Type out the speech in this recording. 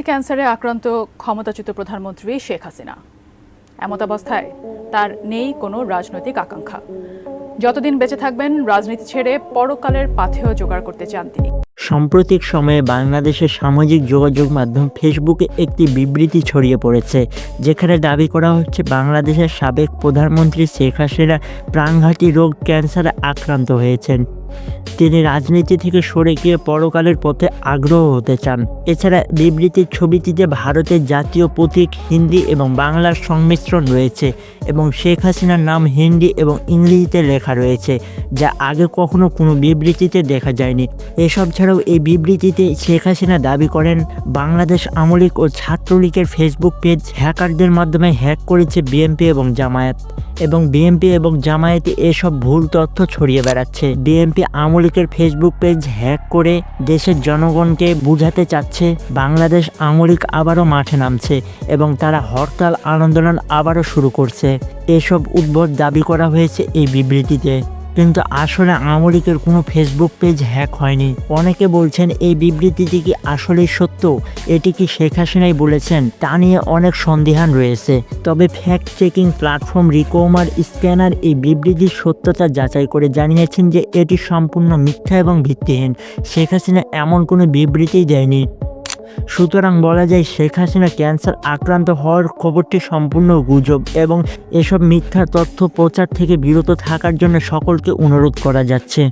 ক্যান্সারে আক্রান্ত ক্ষমতাচ্যুত প্রধানমন্ত্রী শেখ হাসিনা। এমত অবস্থায় তার নেই কোনো রাজনৈতিক আকাঙ্ক্ষা। যতদিন বেঁচে থাকবেন রাজনীতি ছেড়ে পরকালের পাথেয় জোগাড় করতে চান তিনি। সাম্প্রতিক সময়ে বাংলাদেশের সামাজিক যোগাযোগ মাধ্যম ফেসবুকে একটি বিবৃতি ছড়িয়ে পড়েছে, যেখানে দাবি করা হচ্ছে বাংলাদেশের সাবেক প্রধানমন্ত্রী শেখ হাসিনা প্রাণঘাতী রোগ ক্যান্সারে আক্রান্ত হয়েছেন। তিনি রাজনীতি থেকে সরে গিয়ে পরকালের পথে আগ্রহ হতে চান। এছাড়া বিবৃতির ছবিটিতে ভারতের জাতীয় প্রতীক হিন্দি এবং বাংলার সংমিশ্রণ রয়েছে এবং শেখ হাসিনার নাম হিন্দি এবং ইংরেজিতে লেখা রয়েছে, যা আগে কখনো কোনো বিবৃতিতে দেখা যায়নি। এসব ছাড়াও এই বিবৃতিতে শেখ হাসিনা দাবি করেন বাংলাদেশ আওয়ামী লীগ ও ছাত্রলীগের ফেসবুক পেজ হ্যাকারদের মাধ্যমে হ্যাক করেছে বিএনপি এবং জামায়াত, এবং বিএনপি এবং জামায়াতে এসব ভুল তথ্য ছড়িয়ে বেড়াচ্ছে। বিএনপি আওয়ামী লীগের ফেসবুক পেজ হ্যাক করে দেশের জনগণকে বোঝাতে চাচ্ছে বাংলাদেশ আওয়ামী লীগ আবারও মাঠে নামছে এবং তারা হরতাল আন্দোলন আবারও শুরু করছে। এসব উদ্ভট দাবি করা হয়েছে এই বিবৃতিতে, কিন্তু আসলে আওয়ামী লীগের কোনো ফেসবুক পেজ হ্যাক হয়নি। অনেকে বলছেন এই বিবৃতিটি কি আসলেই সত্য, এটি কি শেখ হাসিনাই বলেছেন, তা নিয়ে অনেক সন্দেহান রয়েছে। তবে ফ্যাক্ট চেকিং প্ল্যাটফর্ম রিকমার স্ক্যানার এই বিবৃতির সত্যতা যাচাই করে জানিয়েছেন যে এটি সম্পূর্ণ মিথ্যা এবং ভিত্তিহীন। শেখ হাসিনা এমন কোনো বিবৃতিই দেয়নি। সুতরাং বলা যায় শেখ হাসিনা ক্যান্সার আক্রান্ত হওয়ার খবরটি সম্পূর্ণ গুজব, এবং এসব মিথ্যা তথ্য প্রচার থেকে বিরত থাকার জন্য সকলকে অনুরোধ করা যাচ্ছে।